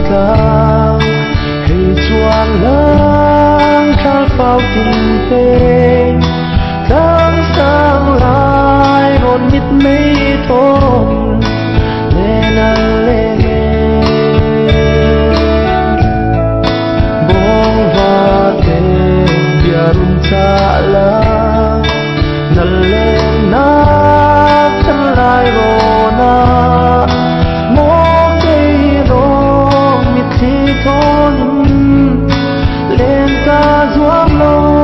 càng hay chuan lang thang phao tình tên tháng sáng lại rộn mít mấy thôn lên lên bông và tên biarum cha lang nal lên na thân lại rona mô cây rong mít thi thôn lên ca duam lâu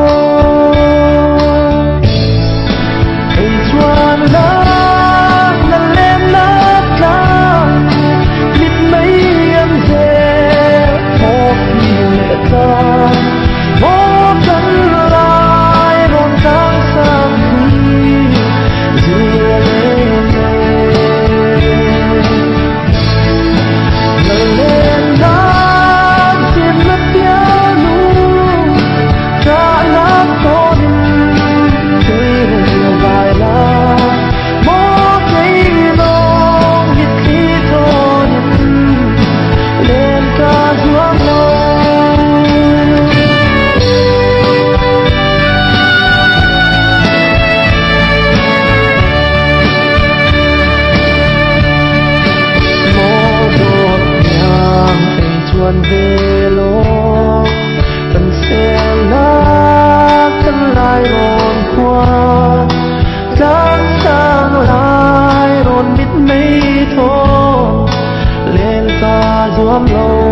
về lô cần xe lá thân lại rộn qua tháng sáng lại rộn biết mấy thôn lên ca duam lâu